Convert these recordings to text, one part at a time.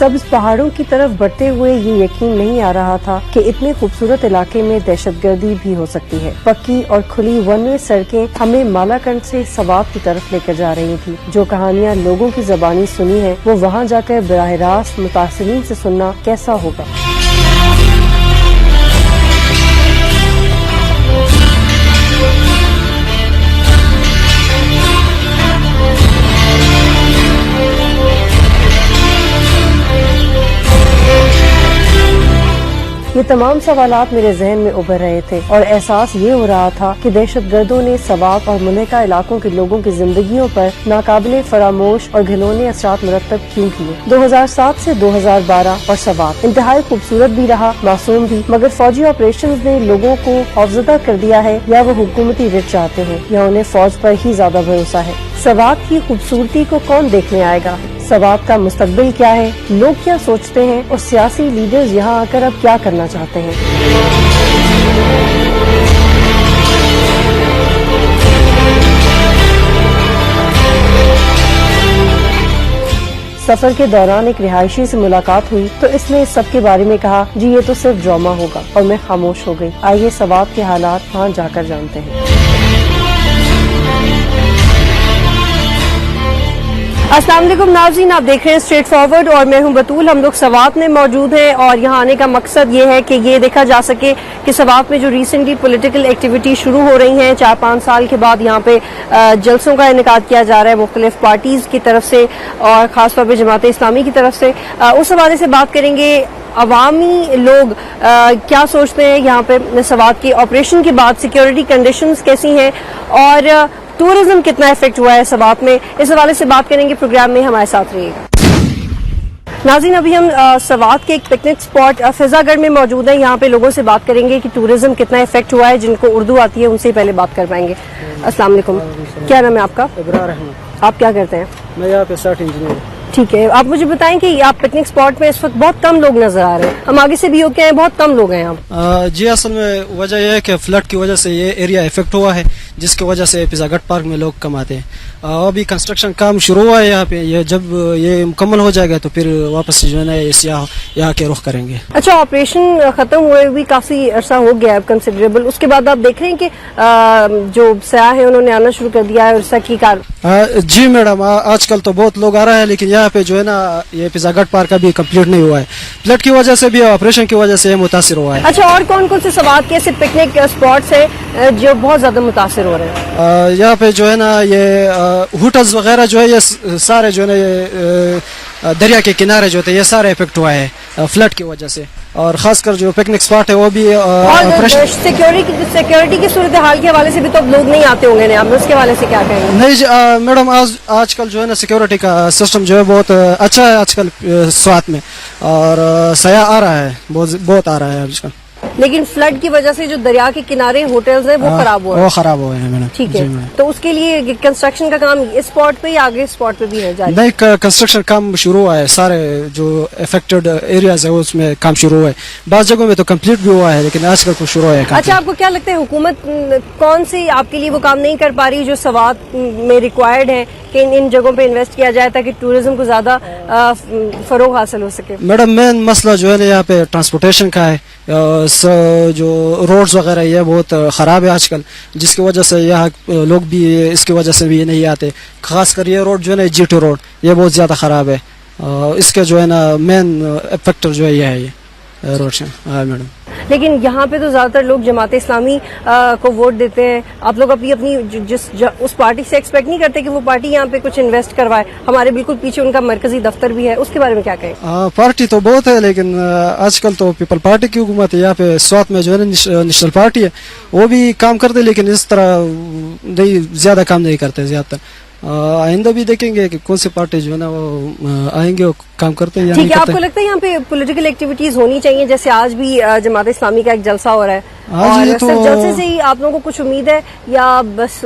سبز پہاڑوں کی طرف بڑھتے ہوئے یہ یقین نہیں آ رہا تھا کہ اتنے خوبصورت علاقے میں دہشت گردی بھی ہو سکتی ہے۔ پکی اور کھلی ون وے سڑکیں ہمیں مالاکنڈ سے سوات کی طرف لے کر جا رہی تھی۔ جو کہانیاں لوگوں کی زبانی سنی ہے وہ وہاں جا کر براہ راست متاثرین سے سننا کیسا ہوگا۔ یہ تمام سوالات میرے ذہن میں ابھر رہے تھے اور احساس یہ ہو رہا تھا کہ دہشت گردوں نے سوات اور ملحقہ علاقوں کے لوگوں کی زندگیوں پر ناقابل فراموش اور گھنونے اثرات مرتب کیوں کیے۔ 2007 سے 2012 اور سوات انتہائی خوبصورت بھی رہا، معصوم بھی، مگر فوجی آپریشنز نے لوگوں کو خوفزدہ کر دیا ہے، یا وہ حکومتی رٹ چاہتے ہیں یا انہیں فوج پر ہی زیادہ بھروسہ ہے۔ سوات کی خوبصورتی کو کون دیکھنے آئے گا؟ سوات کا مستقبل کیا ہے؟ لوگ کیا سوچتے ہیں اور سیاسی لیڈرز یہاں آ کر اب کیا کرنا چاہتے ہیں؟ سفر کے دوران ایک رہائشی سے ملاقات ہوئی تو اس نے سب کے بارے میں کہا، جی یہ تو صرف ڈرامہ ہوگا، اور میں خاموش ہو گئی۔ آئیے سوات کے حالات وہاں جا کر جانتے ہیں۔ السلام علیکم ناظرین، آپ دیکھ رہے ہیں اسٹریٹ فارورڈ اور میں ہوں بطول۔ ہم لوگ سوات میں موجود ہیں اور یہاں آنے کا مقصد یہ ہے کہ یہ دیکھا جا سکے کہ سوات میں جو ریسنٹلی پولیٹیکل ایکٹیویٹی شروع ہو رہی ہیں، 4-5 سال کے بعد یہاں پہ جلسوں کا انعقاد کیا جا رہا ہے مختلف پارٹیز کی طرف سے اور خاص طور پہ جماعت اسلامی کی طرف سے۔ اس حوالے سے بات کریں گے عوامی لوگ کیا سوچتے ہیں یہاں پہ سوات کی آپریشن کے بعد، سیکیورٹی کنڈیشنز کیسی ہیں اور ٹورزم کتنا افیکٹ ہوا ہے سوات میں۔ اس حوالے سے بات کریں گے، پروگرام میں ہمارے ساتھ رہیے گا۔ ناظرین، ابھی ہم سوات کے ایک پکنک اسپاٹ فضا گڑھ میں موجود ہیں۔ یہاں پہ لوگوں سے بات کریں گے کہ ٹورزم کتنا افیکٹ ہوا ہے۔ جن کو اردو آتی ہے ان سے پہلے بات کر پائیں گے۔ السلام علیکم، کیا نام ہے آپ کا؟ ابرار احمد۔ آپ کیا کرتے ہیں؟ میں یہاں پہ سائٹ انجینئر ہوں۔ ٹھیک ہے، آپ مجھے بتائیں کہ آپ پکنک اسپاٹ میں اس وقت بہت کم لوگ نظر آ رہے ہیں، ہم آگے سے بھی ہو کے آئے، بہت کم لوگ ہیں یہاں۔ جی، اصل میں وجہ یہ ہے کہ فلڈ کی وجہ سے یہ ایریا افیکٹ ہوا ہے، جس کی وجہ سے فضا گڑھ پارک میں لوگ کم آتے ہیں۔ ابھی کنسٹرکشن کام شروع ہوا ہے یہاں پہ، یہ جب یہ مکمل ہو جائے گا تو پھر واپس جو ہے نا سیاح یہاں کے رخ کریں گے۔ اچھا، آپریشن ختم ہوئے بھی کافی عرصہ ہو گیا ہے کنسیڈریبل، اس کے بعد آپ دیکھ رہے ہیں کہ جو سیاح ہیں انہوں نے آنا شروع کر دیا ہے اور اس کی کار۔ جی میڈم، آج کل تو بہت لوگ آ رہے ہیں، لیکن یہاں پہ جو ہے نا یہ فضا گڑھ پارک ابھی کمپلیٹ نہیں ہوا ہے، فلڈ کی وجہ سے بھی، آپریشن کی وجہ سے یہ متاثر ہوا ہے۔ اچھا، اور کون کون سے سوات کے ایسے پکنک اسپاٹس ہیں جو بہت زیادہ متاثر ہو رہے ہیں؟ یہاں پہ جو ہے نا یہ ہوٹلز وغیرہ جو ہے یہ سارے جو ہے نا یہ دریا کے کنارے جو تھے یہ سارے افیکٹ ہوا ہے فلڈ کی وجہ سے، اور خاص کر جو پکنک اسپاٹ ہے وہ بھی۔ سیکورٹی کی صورتحال کے حوالے سے بھی تو لوگ نہیں آتے ہوں گے، آپ اس کے حوالے سے کیا کہیں گے؟ نہیں میڈم، آج کل جو ہے نا سیکورٹی کا سسٹم جو ہے بہت اچھا ہے آج کل سوات میں، اور سیاح آ رہا ہے، بہت آ رہا ہے آج کل، لیکن فلڈ کی وجہ سے جو دریا کے کنارے ہوٹلز ہیں وہ خراب ہوئے ہیں میڈم۔ ٹھیک ہے، تو اس کے لیے کنسٹرکشن کا کام اس اسپاٹ پہ یا آگے اسپاٹ پہ بھی ہے جاری؟ نہیں، کنسٹرکشن کام شروع ہوا ہے، سارے جو افیکٹڈ ایریاز ہے اس میں کام شروع ہوا ہے، بعض جگہوں میں تو کمپلیٹ بھی ہوا ہے، لیکن آج کل کو شروع ہے۔ اچھا، آپ کو کیا لگتا ہے حکومت کون سی آپ کے لیے وہ کام نہیں کر پا رہی جو سوات میں ریکوائرڈ ہے کہ ان جگہوں پہ انویسٹ کیا جائے تاکہ ٹورزم کو زیادہ فروغ حاصل ہو سکے؟ میڈم، مین مسئلہ جو ہے نا یہاں پہ ٹرانسپورٹیشن کا ہے، جو روڈز وغیرہ یہ بہت خراب ہے آج کل، جس کی وجہ سے یہاں لوگ بھی اس کی وجہ سے بھی نہیں آتے، خاص کر یہ روڈ جو ہے نا جی ٹی روڈ یہ بہت زیادہ خراب ہے، اس کے جو ہے نا مین فیکٹر جو ہے یہ ہے یہ روڈ سے۔ ہاں میڈم، لیکن یہاں پہ تو زیادہ تر لوگ جماعت اسلامی کو ووٹ دیتے ہیں، آپ لوگ اپنی اس پارٹی سے ایکسپیکٹ نہیں کرتے کہ وہ پارٹی یہاں پہ کچھ انویسٹ کروائے؟ ہمارے بالکل پیچھے ان کا مرکزی دفتر بھی ہے، اس کے بارے میں کیا کہیں؟ پارٹی تو بہت ہے، لیکن آج کل تو پیپل پارٹی کی حکومت ہے یہاں پہ سوات میں، جو ہے نا نیشنل پارٹی ہے وہ بھی کام کرتے، لیکن اس طرح نہیں، زیادہ کام نہیں کرتے زیادہ تر۔ آئندہ بھی دیکھیں گے کہ کون سی پارٹی جو ہے نا وہ آئیں گے، وہ کام کرتے ہیں یا نہیں کرتے۔ کرتے۔ آپ کو لگتا ہے یہاں پہ پولیٹیکل ایکٹیویٹیز ہونی چاہیے، جیسے آج بھی جماعت اسلامی کا ایک جلسہ ہو رہا ہے، اور صرف جلسے سے ہی آپ لوگوں کو کچھ امید ہے یا بس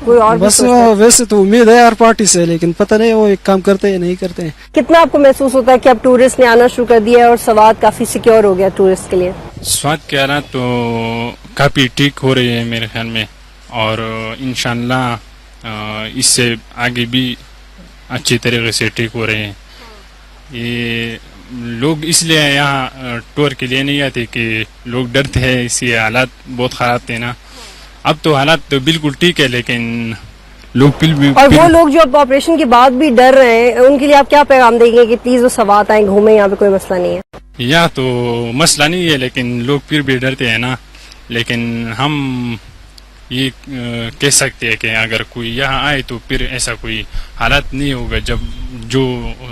کوئی اور؟ بس ویسے تو امید ہے ہر پارٹی سے، لیکن پتہ نہیں وہ ایک کام کرتے ہیں یا نہیں کرتے ہیں۔ کتنا آپ کو محسوس ہوتا ہے کہ اب ٹورسٹ نے آنا شروع کر دیا ہے اور سوات کافی سیکیور ہو گیا ٹورسٹ کے لیے؟ سوات کے حالات تو کافی ٹھیک ہو رہی ہے میرے خیال میں، اور انشاءاللہ اس سے آگے بھی اچھی طریقے سے ٹھیک ہو رہے ہیں۔ یہ لوگ اس لیے یہاں ٹور کے لیے نہیں آتے کہ لوگ ڈرتے ہیں، اسی حالات بہت خراب تھے نا. اب تو حالات تو بالکل ٹھیک ہے، لیکن لوگ اور وہ لوگ جو اب آپریشن کے بعد بھی ڈر رہے ہیں ان کے لیے آپ کیا پیغام دیں گے کہ پلیز وہ سوات آئیں، گھومیں، یہاں پہ کوئی مسئلہ نہیں ہے؟ یہاں تو مسئلہ نہیں ہے، لیکن لوگ پھر بھی ڈرتے ہیں نا. لیکن ہم یہ کہہ سکتے ہیں کہ اگر کوئی یہاں آئے تو پھر ایسا کوئی حالات نہیں ہوگا جب جو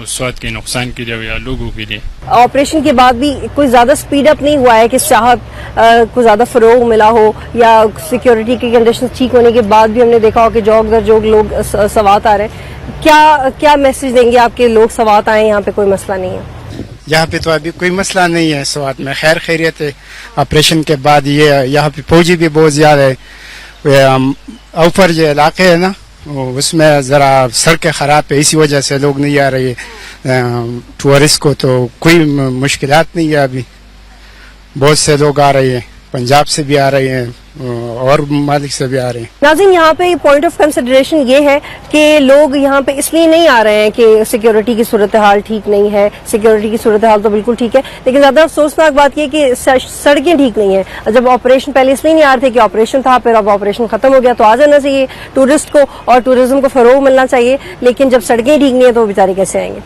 سوات کے نقصان کی جائے یا لوگوں کے لیے. آپریشن کے بعد بھی کوئی زیادہ سپیڈ اپ نہیں ہوا ہے کہ سیاحت کو زیادہ فروغ ملا ہو، یا سیکیورٹی کی کنڈیشن ٹھیک ہونے کے بعد بھی ہم نے دیکھا ہو کہ جوگ در جوگ لوگ سوات آ رہے ہیں. کیا میسج دیں گے آپ کے لوگ سوات آئیں، یہاں پہ کوئی مسئلہ نہیں ہے؟ یہاں پہ تو ابھی کوئی مسئلہ نہیں ہے سوات میں، خیر خیریت ہے. آپریشن کے بعد یہ یہاں پہ فوجی بھی بہت زیادہ ہے. اوپر جو علاقے ہے نا اس میں ذرا سڑکیں خراب ہے، اسی وجہ سے لوگ نہیں آ رہے ٹورسٹ کو. تو کوئی مشکلات نہیں ہے ابھی. بہت سے لوگ آ رہے ہیں، پنجاب سے بھی آ رہے ہیں اور ممالک سے بھی آ رہے ہیں. ناظرین، یہاں پہ پوائنٹ آف کنسیڈریشن یہ ہے کہ لوگ یہاں پہ اس لیے نہیں آ رہے ہیں کہ سیکیورٹی کی صورتحال ٹھیک نہیں ہے. سیکیورٹی کی صورتحال تو بالکل ٹھیک ہے، لیکن زیادہ افسوسناک بات یہ کہ سڑکیں ٹھیک نہیں ہیں. جب آپریشن پہلے اس لیے نہیں آ رہے تھے کہ آپریشن تھا، پھر اب آپریشن ختم ہو گیا تو آ جانا چاہیے ٹورسٹ کو اور ٹورزم کو فروغ ملنا چاہیے. لیکن جب سڑکیں ٹھیک نہیں ہیں تو وہ بیچارے کیسے آئیں گے؟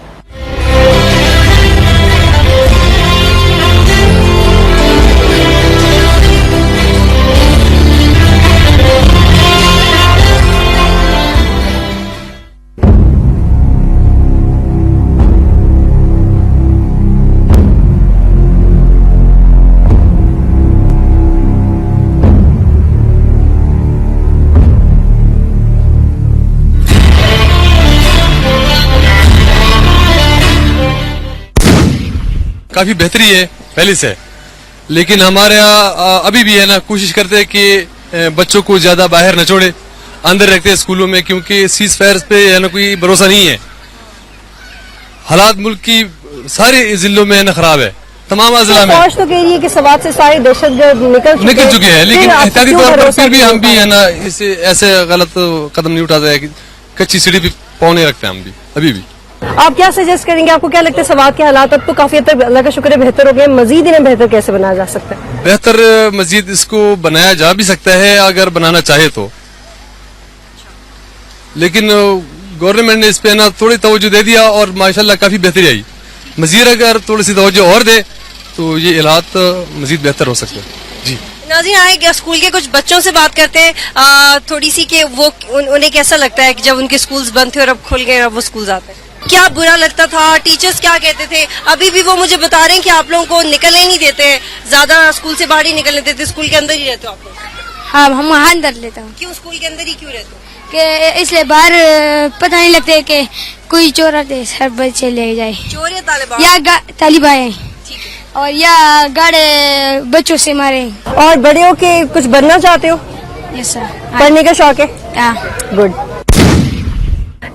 کافی بہتری ہے پہلے سے، لیکن ہمارے یہاں ابھی بھی ہے نا کوشش کرتے ہیں کہ بچوں کو زیادہ باہر نہ چھوڑے، اندر رکھتے ہیں اسکولوں میں، کیونکہ سیز فائر پہ ہے نا کوئی بھروسہ نہیں ہے. حالات ملک کی سارے ضلعوں میں ہے نا خراب ہے، تمام اضلاع میں. فوج تو کہہ رہی ہے کہ سوات سے سارے دہشت گرد نکل چکے ہیں، لیکن احتیاطی طور پر پھر بھی ہم بھی ہے نا اسے ایسے غلط قدم نہیں اٹھاتے ہیں کہ کچی سیڑھی پہ پاؤں نہیں رکھتے ہم بھی ابھی بھی. آپ کیا سجیسٹ کریں گے؟ آپ کو کیا لگتا ہے سوات کے حالات اب تو کافی حد تک اللہ کا شکر ہے بہتر ہو گئے، مزید انہیں بہتر کیسے بنایا جا سکتا ہے؟ بہتر مزید اس کو بنایا جا بھی سکتا ہے اگر بنانا چاہے تو، لیکن گورنمنٹ نے اس پہ نا تھوڑی توجہ دے دیا اور ماشاءاللہ کافی بہتری آئی. مزید اگر تھوڑی سی توجہ اور دے تو یہ حالات مزید بہتر ہو سکتے ہیں. جی ناظرین، آئے اسکول کے کچھ بچوں سے بات کرتے ہیں تھوڑی سی کہ وہ انہیں کیسا لگتا ہے کہ جب ان کے اسکولز بند تھے اور اب کھل گئے اب وہ اسکولز آتے ہیں. کیا برا لگتا تھا؟ ٹیچرز کیا کہتے تھے؟ ابھی بھی وہ مجھے بتا رہے ہیں کہ آپ لوگوں کو نکلنے نہیں دیتے، زیادہ اسکول سے باہر ہی نکلنے دیتے، اسکول کے اندر ہی رہتے ہو آپ لوگ؟ ہاں، ہم وہاں اندر لیتا ہوں. کیوں اسکول کے اندر ہی کیوں رہتے ہو؟ کہ اس لیے باہر پتہ نہیں لگتے کہ کوئی چور آتے ہر بچے لے جائے، چور یا طالبان یا طالب آئے اور یا گاڑے بچوں سے مارے. اور بڑے ہو کے کچھ بننا چاہتے ہو؟ یس سر. پڑھنے کا شوق ہے؟ ہاں. گڈ.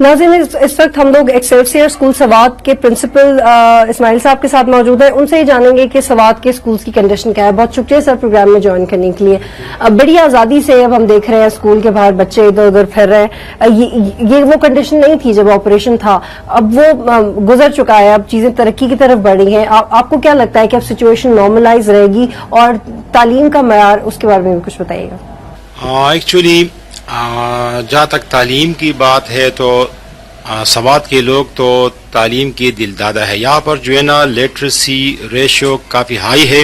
ناظرین، اس وقت ہم لوگ ایکسلسیئر اسکول سوات کے پرنسپل اسماعیل صاحب کے ساتھ موجود ہیں. ان سے ہی جانیں گے کہ سوات کے اسکولز کی کنڈیشن کیا ہے. بہت شکریہ سر پروگرام میں جوائن کرنے کے لیے. بڑی آزادی سے اب ہم دیکھ رہے ہیں اسکول کے باہر بچے ادھر ادھر پھر رہے ہیں. یہ وہ کنڈیشن نہیں تھی جب آپریشن تھا، اب وہ گزر چکا ہے، اب چیزیں ترقی کی طرف بڑھ رہی ہیں. آپ کو کیا لگتا ہے کہ اب سچویشن نارملائز رہے گی؟ اور تعلیم کا معیار، اس کے بارے میں بھی کچھ بتائیے گا. ایکچولی جہاں تک تعلیم کی بات ہے تو سوات کے لوگ تو تعلیم کے دل دادا ہے. یہاں پر جو ہے نا لٹریسی ریشو کافی ہائی ہے،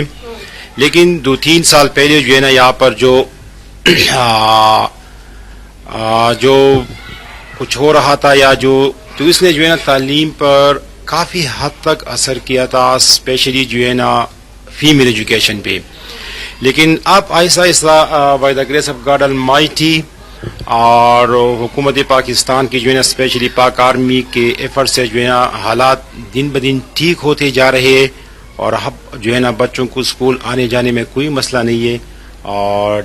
لیکن 2-3 سال پہلے جو ہے نا یہاں پر جو کچھ ہو رہا تھا یا تو اس نے جو ہے نا تعلیم پر کافی حد تک اثر کیا تھا، اسپیشلی جو ہے نا فیمیل ایجوکیشن پہ. لیکن اب آہستہ آہستہ by the grace of God almighty اور حکومت پاکستان کی جو ہے نا اسپیشلی پاک آرمی کے ایفرٹ سے جو ہے نا حالات دن بدن ٹھیک ہوتے جا رہے ہیں، اور اب جو ہے نا بچوں کو اسکول آنے جانے میں کوئی مسئلہ نہیں ہے اور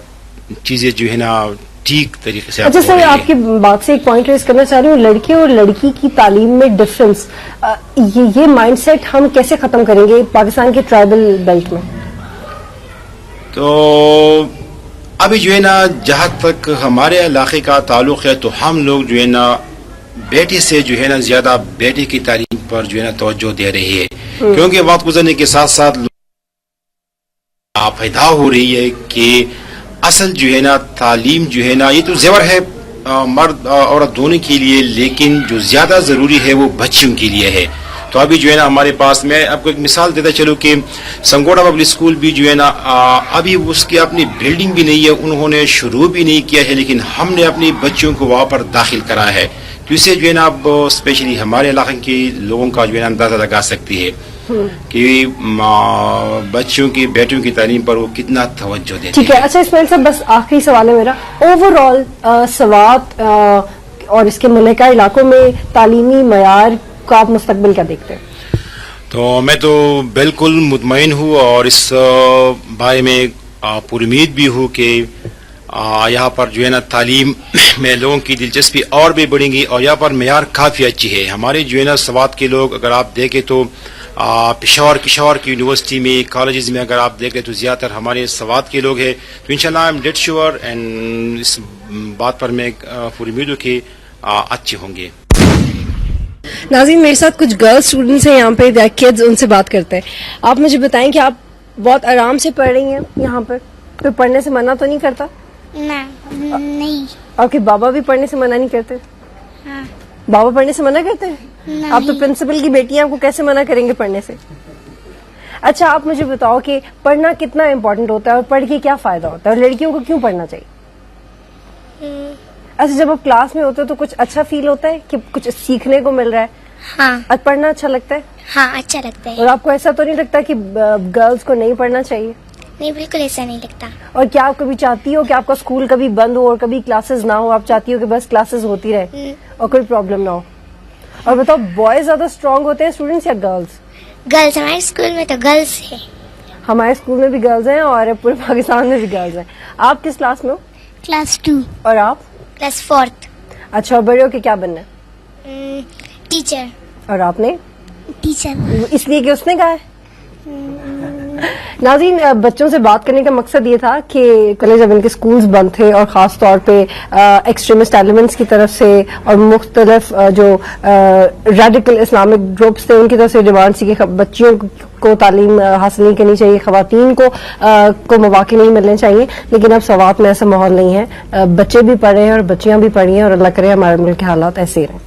چیزیں جو ہے نا ٹھیک طریقے سے. اچھا سر، آپ کی بات سے ایک پوائنٹ ریز کرنا چاہ رہی ہوں، لڑکے اور لڑکی کی تعلیم میں ڈفرنس، یہ مائنڈ سیٹ ہم کیسے ختم کریں گے پاکستان کے ٹرائبل بیلٹ میں؟ تو ابھی جو ہے نا جہاں تک ہمارے علاقے کا تعلق ہے تو ہم لوگ جو ہے نا بیٹی سے جو ہے نا زیادہ بیٹی کی تعلیم پر جو ہے نا توجہ دے رہے ہیں. کیونکہ وقت گزرنے کے ساتھ ساتھ پیدا ہو رہی ہے کہ اصل جو ہے نا تعلیم جو ہے نا یہ تو زیور ہے مرد عورت دونوں کے لیے، لیکن جو زیادہ ضروری ہے وہ بچوں کے لیے ہے. تو ابھی جو ہے نا ہمارے پاس، میں آپ کو ایک مثال دیتا چلوں کہ سنگوڑا پبلک اسکول بھی جو ہے نا ابھی اس کی اپنی بلڈنگ بھی نہیں ہے، انہوں نے شروع بھی نہیں کیا ہے، لیکن ہم نے اپنی بچوں کو وہاں پر داخل کرا ہے. تو اسے جو ہے نا اب اسپیشلی ہمارے علاقے کے لوگوں کا جو ہے نا اندازہ لگا سکتی ہے کہ بچوں کی بیٹوں کی تعلیم پر وہ کتنا توجہ دیتے ہیں. ٹھیک ہے. اچھا اسماعیل صاحب، بس آخری سوال ہے میرا، اوور آل سوات اور اس کے ملکہ علاقوں میں تعلیمی معیار کا آپ مستقبل کیا دیکھتے ہیں؟ تو میں تو بالکل مطمئن ہوں اور اس بارے میں پوری امید بھی ہوں کہ یہاں پر جو ہے نا تعلیم میں لوگوں کی دلچسپی اور بھی بڑھیں گی اور یہاں پر معیار کافی اچھی ہے. ہمارے جو ہے نا سوات کے لوگ اگر آپ دیکھیں تو پشاور کی یونیورسٹی میں، کالجز میں اگر آپ دیکھیں تو زیادہ تر ہمارے سوات کے لوگ ہیں. تو انشاءاللہ I am dead sure and اس بات پر میں پوری امید ہوں کہ اچھے ہوں گے. ناظرین، میرے ساتھ کچھ گرل اسٹوڈنٹس ہیں یہاں پہ، کڈز، ان سے بات کرتے ہیں. آپ مجھے بتائیں کہ آپ بہت آرام سے پڑھ رہی ہیں یہاں پر، تو پڑھنے سے منع تو نہیں کرتا؟ نہیں. آپ کے بابا بھی پڑھنے سے منع نہیں کرتے؟ ہاں. بابا پڑھنے سے منع کرتے ہیں؟ آپ تو پرنسپل کی بیٹی ہیں، آپ کو کیسے منع کریں گے پڑھنے سے؟ اچھا آپ مجھے بتاؤ کہ پڑھنا کتنا امپورٹنٹ ہوتا ہے اور پڑھ کے کیا فائدہ ہوتا ہے، اور لڑکیوں کو کیوں پڑھنا چاہیے؟ اچھا جب آپ کلاس میں ہوتے ہو تو کچھ اچھا فیل ہوتا ہے کہ کچھ سیکھنے کو مل رہا ہے؟ ہاں. اور پڑھنا اچھا لگتا ہے؟ ہاں اچھا لگتا ہے. اور آپ کو ایسا تو نہیں لگتا کہ گرلز کو نہیں پڑھنا چاہیے؟ نہیں بالکل ایسا نہیں لگتا. اور کیا آپ کبھی چاہتی ہو کہ آپ کا اسکول کبھی بند ہو اور کبھی کلاسز نہ ہو؟ آپ چاہتی ہو کہ بس کلاسز ہوتی رہے اور کوئی پرابلم نہ ہو؟ اور بتاؤ، بوائز زیادہ اسٹرانگ ہوتے ہیں اسٹوڈینٹس یا گرلز؟ گرلز. ہمارے اسکول میں تو گرلز ہے. ہمارے اسکول میں بھی گرلز ہیں اور پورے پاکستان میں بھی گرلز ہیں. آپ کس کلاس میں ہو؟ کلاس 2. اور آپ؟ کلاس 4. اچھا، اور بڑے ہو کے کیا بننا ہے؟ ٹیچر. اور آپ نے؟ ٹیچر. اس لیے کہ اس نے کہا ہے؟ ناظرین، بچوں سے بات کرنے کا مقصد یہ تھا کہ کل جب ان کے سکولز بند تھے اور خاص طور پہ ایکسٹریمسٹ ایلیمنٹس کی طرف سے اور مختلف جو ریڈیکل اسلامک گروپس تھے ان کی طرف سے ڈیمانڈ تھی کہ بچیوں کو تعلیم حاصل نہیں کرنی چاہیے، خواتین کو مواقع نہیں ملنے چاہیے. لیکن اب سوات میں ایسا ماحول نہیں ہے، بچے بھی پڑھ رہے ہیں اور بچیاں بھی پڑھ رہی ہیں، اور اللہ کرے ہمارے ملک کے حالات ایسے ہی رہیں.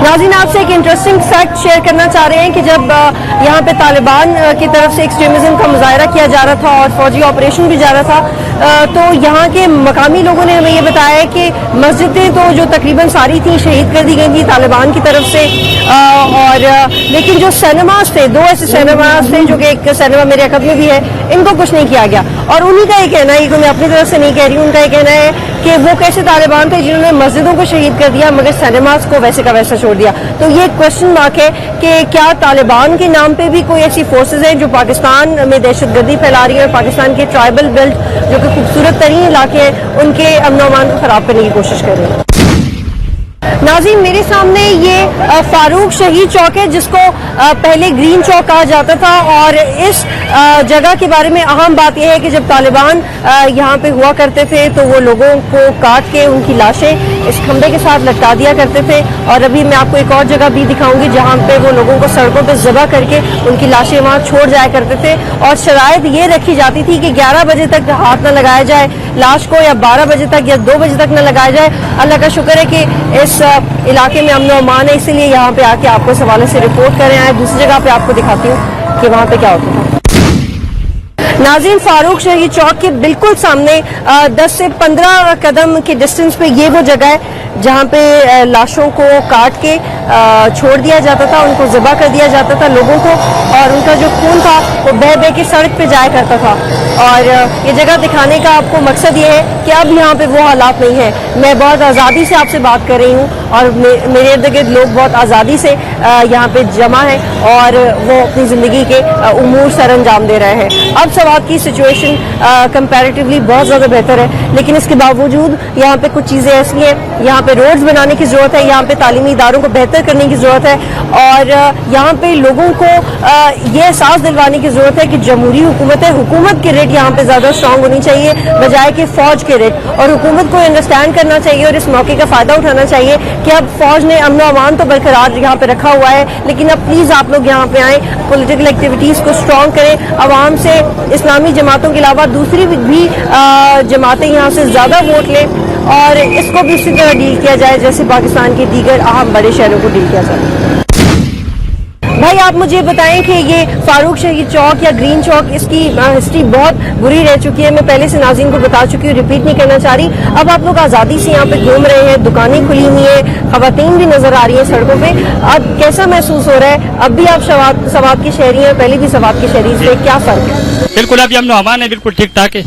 ناظرین، آپ سے ایک انٹرسٹنگ فیکٹ شیئر کرنا چاہ رہے ہیں کہ جب یہاں پہ طالبان کی طرف سے ایکسٹریمزم کا مظاہرہ کیا جا رہا تھا اور فوجی آپریشن بھی جا رہا تھا، تو یہاں کے مقامی لوگوں نے ہمیں یہ بتایا ہے کہ مسجدیں تو جو تقریباً ساری تھیں شہید کر دی گئی تھیں طالبان کی طرف سے، اور لیکن جو سینماز تھے، 2 ایسے سینماز تھے جو کہ ایک سینما میرے عقب میں بھی ہے، ان کو کچھ نہیں کیا گیا. اور انہی کا یہ کہنا ہے، یہ میں اپنی طرف سے نہیں کہہ رہی ہوں، ان کا یہ کہنا ہے کہ وہ کیسے طالبان تھے جنہوں نے مسجدوں کو شہید کر دیا مگر سینماز کو ویسے کا ویسا چھوڑ دیا. تو یہ کوشچن مارک ہے کہ کیا طالبان کے نام پہ بھی کوئی ایسی فورسز ہیں جو پاکستان میں دہشت گردی پھیلا رہی ہیں اور پاکستان کے ٹرائبل بیلٹ جو کہ خوبصورت ترین علاقے ہیں ان کے امن و امان کو خراب کرنے کی کوشش کر رہے ہیں. ناظرین، میرے سامنے یہ فاروق شہید چوک ہے جس کو پہلے گرین چوک کہا جاتا تھا، اور اس جگہ کے بارے میں اہم بات یہ ہے کہ جب طالبان یہاں پہ ہوا کرتے تھے تو وہ لوگوں کو کاٹ کے ان کی لاشیں اس کھمبے کے ساتھ لٹکا دیا کرتے تھے. اور ابھی میں آپ کو ایک اور جگہ بھی دکھاؤں گی جہاں پہ وہ لوگوں کو سڑکوں پہ ذبح کر کے ان کی لاشیں وہاں چھوڑ جایا کرتے تھے، اور شرائط یہ رکھی جاتی تھی کہ 11 بجے تک ہاتھ نہ لگایا جائے لاش کو، یا 12 بجے تک یا 2 بجے تک نہ لگایا جائے. اللہ کا شکر ہے کہ اس علاقے میں امن و امان ہے، اسی لیے یہاں پہ آ کے آپ کو اس حوالے سے رپورٹ کر رہے ہیں. دوسری جگہ پہ آپ کو دکھاتی ہوں کہ وہاں پہ کیا ہوتا ہے. ناظرین، فاروق شہید چوک کے بالکل سامنے 10 سے 15 قدم کے ڈسٹنس پہ یہ وہ جگہ ہے جہاں پہ لاشوں کو کاٹ کے چھوڑ دیا جاتا تھا، ان کو ذبح کر دیا جاتا تھا لوگوں کو، اور ان کا جو خون تھا وہ بہہ بہہ کے سڑک پہ جایا کرتا تھا. اور یہ جگہ دکھانے کا آپ کو مقصد یہ ہے کہ اب یہاں پہ وہ حالات نہیں ہیں. میں بہت آزادی سے آپ سے بات کر رہی ہوں اور میرے ارد گرد لوگ بہت آزادی سے یہاں پہ جمع ہیں اور وہ اپنی زندگی کے امور سر انجام دے رہے ہیں. اب سوات کی سچویشن کمپیریٹیولی بہت زیادہ بہتر ہے، لیکن اس کے باوجود یہاں پہ کچھ چیزیں ایسی ہیں، یہاں پہ روڈز بنانے کی ضرورت ہے، یہاں پہ تعلیمی اداروں کو بہتر کرنے کی ضرورت ہے، اور یہاں پہ لوگوں کو یہ احساس دلوانے کی ضرورت ہے کہ جمہوری حکومت ہے، حکومت کے ریٹ یہاں پہ زیادہ اسٹرانگ ہونی چاہیے بجائے کہ فوج کے ریٹ، اور حکومت کو انڈرسٹینڈ کرنا چاہیے اور اس موقع کا فائدہ اٹھانا چاہیے کہ اب فوج نے امن و امان تو برقرار یہاں پہ رکھا ہوا ہے، لیکن اب پلیز آپ لوگ یہاں پہ آئیں، پولیٹیکل ایکٹیویٹیز کو اسٹرانگ کریں، عوام سے اسلامی جماعتوں کے علاوہ دوسری بھی جماعتیں یہاں سے زیادہ ووٹ لیں، اور اس کو بھی اسی طرح ڈیل کیا جائے جیسے پاکستان کے دیگر اہم بڑے شہروں کو ڈیل کیا جائے۔ بھائی آپ مجھے بتائیں کہ یہ فاروق شہید چوک یا گرین چوک، اس کی ہسٹری بہت بری رہ چکی ہے، میں پہلے سے ناظرین کو بتا چکی ہوں، ریپیٹ نہیں کرنا چاہ رہی۔ اب آپ لوگ آزادی سے یہاں پہ گھوم رہے ہیں، دکانیں کھلی ہوئی ہیں، خواتین بھی نظر آ رہی ہیں سڑکوں پہ، اب کیسا محسوس ہو رہا ہے؟ اب بھی آپ سوات کی شہری ہیں، پہلے بھی سوات کی شہری سے کیا فرق ہے؟ بالکل اب امن و امان ہے، بالکل ٹھیک ٹھاک ہے،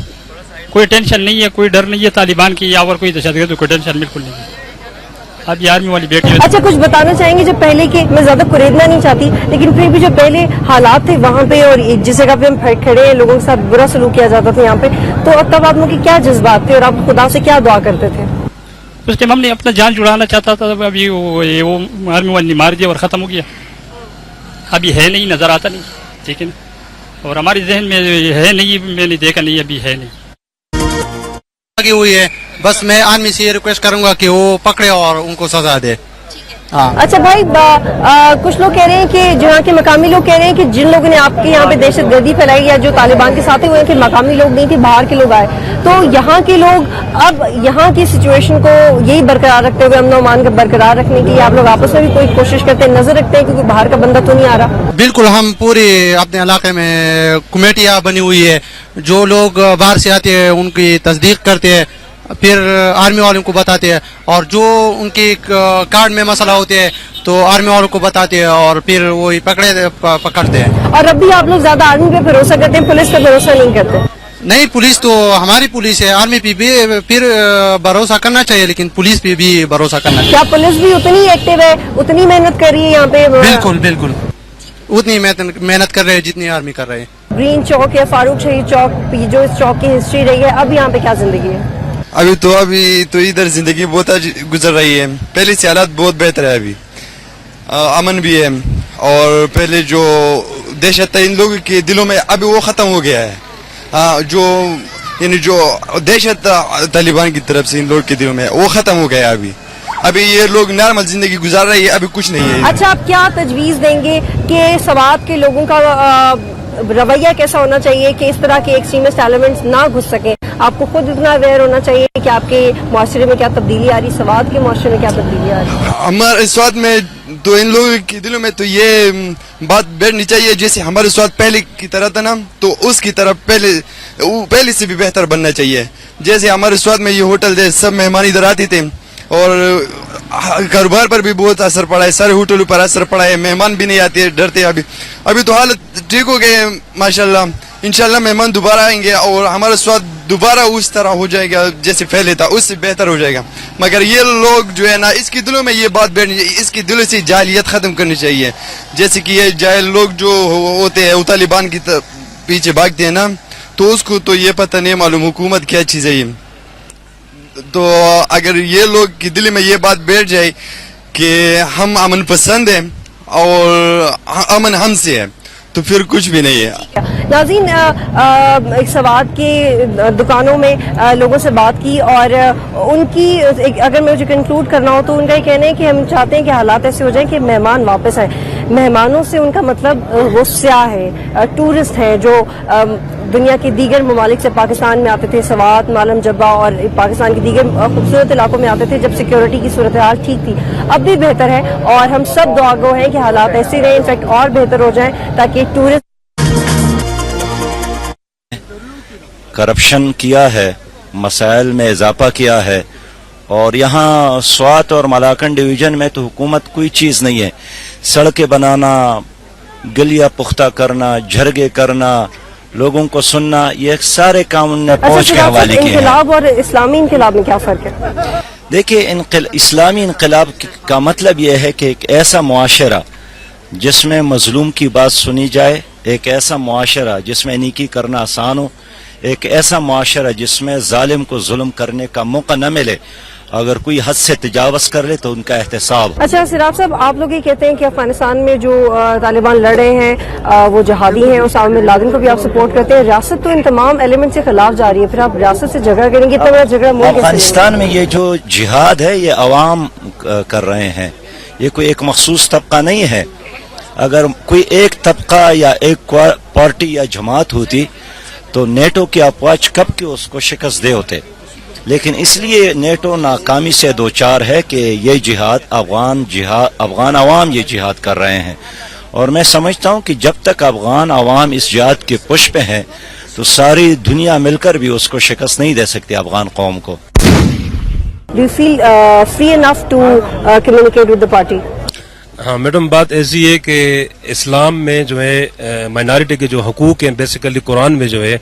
کوئی ٹینشن نہیں ہے، کوئی ڈر نہیں ہے طالبان کی یا اور کوئی دہشت گرد، کوئی ٹینشن بالکل نہیں ہے۔ اب یہ آرمی والی بیٹی اچھا کچھ بتانا چاہیں گے جو پہلے کے، میں زیادہ قریدنا نہیں چاہتی لیکن پھر بھی جو پہلے حالات تھے وہاں پہ اور جس جگہ پہ ہم کھڑے ہیں لوگوں کے ساتھ برا سلوک کیا جاتا تھا یہاں پہ، تو تب آپ لوگوں کے کیا جذبات تھے اور آپ خدا سے کیا دعا کرتے تھے؟ اس ٹائم ہم نے اپنا جان جڑانا چاہتا تھا، ابھی وہ آرمی والی مار دیا اور ختم ہو گیا، ابھی ہے نہیں، نظر آتا نہیں، ٹھیک ہے نا، اور ہمارے ذہن میں ہے نہیں، میں نے دیکھا نہیں، ابھی ہے نہیں لگی ہوئی ہے۔ بس میں آدمی سے یہ ریکویسٹ کروں گا کہ وہ پکڑے اور ان کو سزا دے۔ اچھا بھائی کچھ لوگ کہہ رہے ہیں کہ جو یہاں کے مقامی لوگ کہہ رہے ہیں کہ جن لوگوں نے آپ کے یہاں پہ دہشت گردی پھیلائی یا جو طالبان کے ساتھ ہوئے ہیں کہ مقامی لوگ نہیں تھے، باہر کے لوگ آئے، تو یہاں کے لوگ اب یہاں کی سچویشن کو یہی برقرار رکھتے ہوئے امن و امان کو برقرار رکھنے کی آپ لوگ آپس میں بھی کوئی کوشش کرتے ہیں، نظر رکھتے ہیں کیونکہ باہر کا بندہ تو نہیں آ رہا؟ بالکل، ہم پوری اپنے علاقے میں کمیٹیاں بنی ہوئی ہے، جو لوگ باہر سے آتے ہیں ان کی تصدیق کرتے ہیں، پھر آرمی والوں کو بتاتے ہیں، اور جو ان کی کارڈ میں مسئلہ ہوتے ہیں تو آرمی والوں کو بتاتے ہیں اور پھر وہی پکڑتے ہیں۔ اور اب بھی آپ لوگ زیادہ آرمی پہ بھروسہ کرتے ہیں، پولیس پہ بھروسہ نہیں کرتے؟ نہیں، پولیس تو ہماری پولیس ہے، آرمی پہ بھی پھر بھروسہ کرنا چاہیے لیکن پولیس پہ بھی بھروسہ کرنا چاہیے۔ کیا پولیس بھی اتنی ایکٹیو ہے، اتنی محنت کر رہی ہے یہاں پہ؟ بالکل بالکل، اتنی محنت کر رہے ہیں جتنی آرمی کر رہے ہیں۔ گرین چوک یا فاروق شہید چوک جو اس چوک کی ہسٹری رہی ہے، اب یہاں پہ کیا زندگی ہے؟ ابھی تو ادھر زندگی بہت گزر رہی ہے، پہلے سے حالات بہت بہتر ہے، ابھی امن بھی ہے، اور پہلے جو دہشت تھا ان لوگوں کے دلوں میں ابھی وہ ختم ہو گیا ہے، جو یعنی جو دہشت طالبان کی طرف سے ان لوگوں کے دلوں میں وہ ختم ہو گیا ہے، ابھی یہ لوگ نارمل زندگی گزار رہے ہیں، ابھی کچھ نہیں ہے۔ اچھا آپ کیا تجویز دیں گے کہ سوات کے لوگوں کا رویہ کیسا ہونا چاہیے کہ اس طرح کے ایکسٹریمسٹ ایلیمنٹس نہ گھس سکیں؟ آپ کو خود اتنا اویئر ہونا چاہیے کہ آپ کے معاشرے میں کیا تبدیلی آ رہی، سوات کے معاشرے میں کیا تبدیلی آ رہی؟ ہمارے سوات میں تو ان لوگوں کے دلوں میں تو یہ بات بیٹھنی چاہیے، جیسے ہمارے سوات پہلے کی طرح تھا نا، تو اس کی طرف پہلے سے بھی بہتر بننا چاہیے۔ جیسے ہمارے سوات میں یہ ہوٹل تھے، سب مہمان ادھر آتے تھے اور کاروبار پر بھی بہت اثر پڑا ہے، سارے ہوٹلوں پر اثر پڑا ہے، مہمان بھی نہیں آتے، ڈرتے۔ ابھی تو حالت ٹھیک ہو گئے ماشاءاللہ، انشاءاللہ مہمان دوبارہ آئیں گے اور ہمارا سواد دوبارہ اس طرح ہو جائے گا جیسے پہلے تھا، اس سے بہتر ہو جائے گا۔ مگر یہ لوگ جو ہے نا، اس کے دلوں میں یہ بات بیٹھنی چاہیے، اس کے دلوں سے جاہلیت ختم کرنی چاہیے۔ جیسے کہ یہ جاہل لوگ جو ہوتے ہیں وہ طالبان کی پیچھے بھاگتے ہیں نا، تو اس کو تو یہ پتہ نہیں معلوم حکومت کیا چیز ہے۔ تو اگر یہ لوگ کے دل میں یہ بات بیٹھ جائے کہ ہم امن پسند ہیں اور امن ہم سے ہے، تو پھر کچھ بھی نہیں ہے۔ ناظرین سوات کی دکانوں میں لوگوں سے بات کی اور ان کی اگر مجھے کنکلوڈ کرنا ہو تو ان کا یہ کہنا ہے کہ ہم چاہتے ہیں کہ حالات ایسے ہو جائیں کہ مہمان واپس آئیں۔ مہمانوں سے ان کا مطلب وہ سیاح ہے، ٹورسٹ ہیں جو دنیا کے دیگر ممالک سے پاکستان میں آتے تھے، سوات، مالم جبہ اور پاکستان کے دیگر خوبصورت علاقوں میں آتے تھے جب سیکیورٹی کی صورتحال ٹھیک تھی۔ اب بھی بہتر ہے اور ہم سب دعا گو ہیں کہ حالات ایسے رہیں، انفیکٹ اور بہتر ہو جائیں تاکہ ٹورسٹ کرپشن کیا ہے، مسائل میں اضافہ کیا ہے، اور یہاں سوات اور ملاکنڈ ڈویژن میں تو حکومت کوئی چیز نہیں ہے۔ سڑکیں بنانا، گلیاں پختہ کرنا، جھرگے کرنا، لوگوں کو سننا، یہ سارے کام ان نے پہنچ کے حوالے کیے ہیں۔ انقلاب اور اسلامی انقلاب میں کیا فرق ہے؟ دیکھیے اسلامی انقلاب کا مطلب یہ ہے کہ ایک ایسا معاشرہ جس میں مظلوم کی بات سنی جائے، ایک ایسا معاشرہ جس میں نیکی کرنا آسان ہو، ایک ایسا معاشرہ جس میں ظالم کو ظلم کرنے کا موقع نہ ملے، اگر کوئی حد سے تجاوز کر لے تو ان کا احتساب ہو۔ اچھا سراج صاحب، آپ لوگ یہ کہتے ہیں کہ افغانستان میں جو طالبان لڑ رہے ہیں وہ جہادی ہیں، اور اسامہ بن لادن کو بھی آپ سپورٹ کرتے ہیں، ریاست تو ان تمام ایلیمنٹ سے خلاف جا رہی ہے، پھر آپ ریاست سے جھگڑا کریں گے، اتنا بڑا جھگڑا ملک کیسے افغانستان میں یہ جو جہاد ہے یہ عوام کر رہے ہیں، یہ کوئی ایک مخصوص طبقہ نہیں ہے۔ اگر کوئی ایک طبقہ یا ایک پارٹی یا جماعت ہوتی تو نیٹو کی افواج کب کے اس کو شکست دے ہوتے، لیکن اس لیے نیٹو ناکامی سے دوچار ہے کہ یہ جہاد افغان عوام یہ جہاد کر رہے ہیں، اور میں سمجھتا ہوں کہ جب تک افغان عوام اس جہاد کے پش پہ ہیں تو ساری دنیا مل کر بھی اس کو شکست نہیں دے سکتی افغان قوم کو۔ Do you feel free enough to communicate with the party? ہاں میڈم، بات ایسی ہے کہ اسلام میں جو ہے مائنارٹی کے جو حقوق ہیں بیسیکلی قرآن میں جو ہے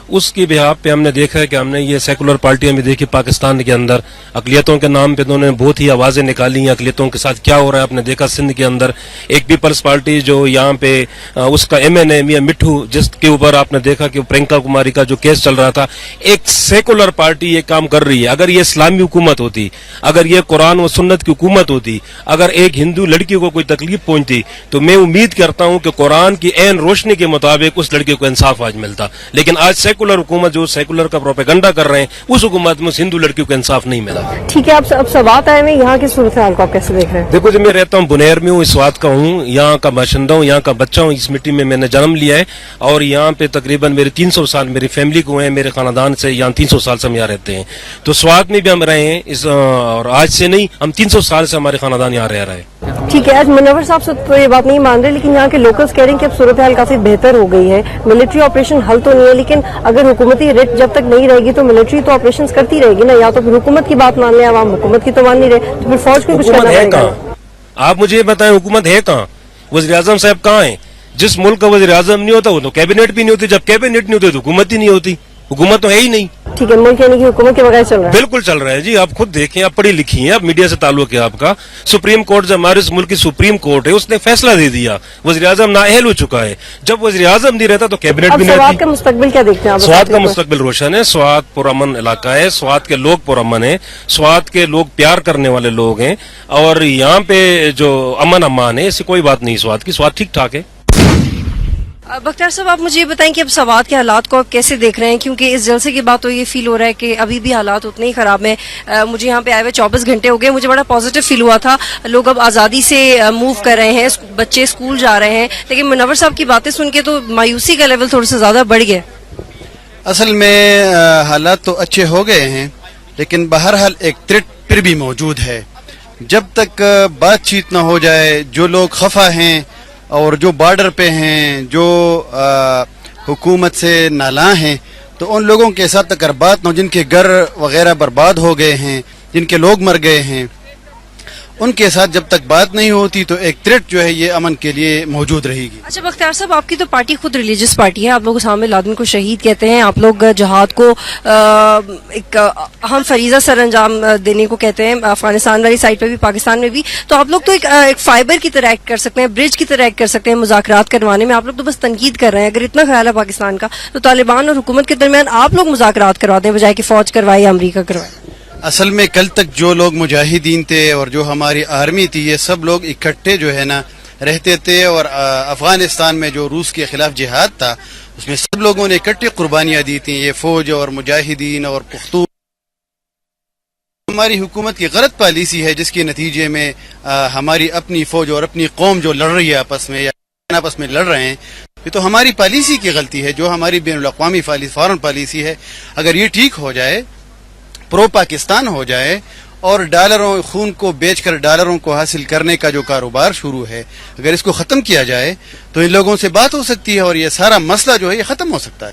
اس کی بحاف پہ ہم نے دیکھا ہے کہ ہم نے یہ سیکولر پارٹیاں بھی دیکھی پاکستان کے اندر، اقلیتوں کے نام پہ تو انہوں نے بہت ہی آوازیں نکالی ہیں اقلیتوں کے ساتھ کیا ہو رہا ہے۔ آپ نے دیکھا سندھ کے اندر ایک پیپلز پارٹی جو یہاں پہ اس کا ایم این اے میاں مٹھو، جس کے اوپر آپ نے دیکھا کہ پرینکا کماری کا جو کیس چل رہا تھا، ایک سیکولر پارٹی یہ کام کر رہی ہے۔ اگر یہ اسلامی حکومت ہوتی، اگر یہ قرآن و سنت کی حکومت ہوتی، اگر ایک ہندو لڑکی کو کوئی تکلیف پہنچتی تو میں امید کرتا ہوں کہ قرآن کی عین روشنی کے مطابق اس لڑکی کو انصاف آج ملتا، لیکن آج سیکولر حکومت جو سیکولر کا پروپیگنڈا کر رہے ہیں اس حکومت میں اس ہندو لڑکیوں کو انصاف نہیں ملا۔ ٹھیک ہے، اب سوات آئے ہیں، یہاں کی صورتحال کو آپ کیسے دیکھ رہے ہیں؟ دیکھو جی، میں رہتا ہوں بنیر میں ہوں، اس سوات کا ہوں، یہاں کا باشندہ ہوں، یہاں کا بچہ ہوں، اس مٹی میں نے جنم لیا ہے، اور یہاں پہ تقریباً میرے 300 سال میری فیملی کو ہیں، میرے خاندان سے یہاں 300 سال سے ہم یہاں رہتے ہیں، تو سوات میں بھی ہم رہے ہیں اور آج سے نہیں، ہم 300 سال سے ہمارے خاندان یہاں رہ رہے ہیں۔ ٹھیک ہے، آج منور صاحب سے تو یہ بات نہیں مان رہے، لیکن یہاں کے لوکلز کہہ رہے ہیں کہ اب صورتحال کافی بہتر ہو گئی ہے، ملٹری آپریشن حل تو نہیں ہے، لیکن اگر حکومتی ریٹ جب تک نہیں رہے گی تو ملٹری تو آپریشنز کرتی رہے گی نا، یا تو پھر حکومت کی بات مان لیں، عوام حکومت کی تو مان نہیں رہے، تو پھر فوج کو کچھ کرنا پڑے گا۔ آپ مجھے یہ بتائیں حکومت ہے کہاں؟ وزیر اعظم صاحب کہاں ہیں؟ جس ملک کا وزیر اعظم نہیں ہوتا وہ تو کیبنٹ بھی نہیں ہوتی، جب کیبنٹ نہیں ہوتی تو حکومت ہی نہیں ہوتی، حکومت تو ہے ہی نہیں۔ ٹھیک ہے، ملک یعنی کہ حکومت کے بغیر چل رہا ہے؟ بالکل چل رہا ہے جی، آپ خود دیکھیں، آپ پڑھی لکھی ہیں، آپ میڈیا سے تعلق ہے آپ کا، سپریم کورٹ جو ہمارے اس ملک کی سپریم کورٹ ہے اس نے فیصلہ دے دیا، وزیر اعظم نااہل ہو چکا ہے، جب وزیر اعظم نہیں رہتا تو کیبنٹ بھی نہیں رہتی۔ سوات رہتی۔ کا مستقبل کیا دیکھتے ہیں آپ؟ سوات کا مستقبل روشن ہے، سوات پرامن علاقہ ہے، سوات کے لوگ پرامن ہیں، سوات کے لوگ پیار کرنے والے لوگ ہیں، اور یہاں پہ جو امن امان ہے ایسی کوئی بات نہیں سوات کی، سوات ٹھیک ٹھاک ہے۔ بختیار صاحب، آپ مجھے یہ بتائیں کہ اب سوات کے حالات کو آپ کیسے دیکھ رہے ہیں، کیونکہ اس جلسے کے بعد تو یہ فیل ہو رہا ہے کہ ابھی بھی حالات اتنے ہی خراب ہیں۔ مجھے یہاں پہ آئے ہوئے 24 گھنٹے ہو گئے، مجھے بڑا پازیٹیو فیل ہوا تھا، لوگ اب آزادی سے موو کر رہے ہیں، بچے اسکول جا رہے ہیں، لیکن منور صاحب کی باتیں سن کے تو مایوسی کا لیول تھوڑا سا زیادہ بڑھ گیا۔ اصل میں حالات تو اچھے ہو گئے ہیں، لیکن بہرحال ایک تھریٹ پھر بھی موجود ہے۔ جب تک بات چیت نہ ہو جائے، جو لوگ خفا ہیں اور جو بارڈر پہ ہیں، جو حکومت سے نالاں ہیں، تو ان لوگوں کے ساتھ اگر بات نہ ہو، جن کے گھر وغیرہ برباد ہو گئے ہیں، جن کے لوگ مر گئے ہیں، ان کے ساتھ جب تک بات نہیں ہوتی تو ایک تھریٹ جو ہے یہ امن کے لیے موجود رہے گی۔ اچھا بختیار صاحب، آپ کی تو پارٹی خود ریلیجس پارٹی ہے، آپ لوگ اسامہ بن لادن کو شہید کہتے ہیں، آپ لوگ جہاد کو ایک اہم فریضہ سر انجام دینے کو کہتے ہیں، افغانستان والی سائڈ پہ بھی پاکستان میں بھی، تو آپ لوگ تو ایک فائبر کی طرح ایکٹ کر سکتے ہیں، برج کی طرح ایکٹ کر سکتے ہیں مذاکرات کروانے میں، آپ لوگ تو بس تنقید کر رہے ہیں۔ اگر اتنا خیال ہے پاکستان کا تو طالبان اور حکومت کے درمیان آپ لوگ مذاکرات کروا دیں بجائے کہ فوج کروائے یا امریکہ کروائے۔ اصل میں کل تک جو لوگ مجاہدین تھے اور جو ہماری آرمی تھی، یہ سب لوگ اکٹھے جو ہے نا رہتے تھے، اور افغانستان میں جو روس کے خلاف جہاد تھا اس میں سب لوگوں نے اکٹھے قربانیاں دی تھیں، یہ فوج اور مجاہدین اور پختون۔ ہماری حکومت کی غلط پالیسی ہے جس کے نتیجے میں ہماری اپنی فوج اور اپنی قوم جو لڑ رہی ہے آپس میں یا آپس میں لڑ رہے ہیں، یہ تو ہماری پالیسی کی غلطی ہے، جو ہماری بین الاقوامی فارن پالیسی ہے۔ اگر یہ ٹھیک ہو جائے، پرو پاکستان ہو جائے، اور ڈالروں خون کو بیچ کر ڈالروں کو حاصل کرنے کا جو کاروبار شروع ہے، اگر اس کو ختم کیا جائے تو ان لوگوں سے بات ہو سکتی ہے اور یہ سارا مسئلہ جو ہے یہ ختم ہو سکتا ہے۔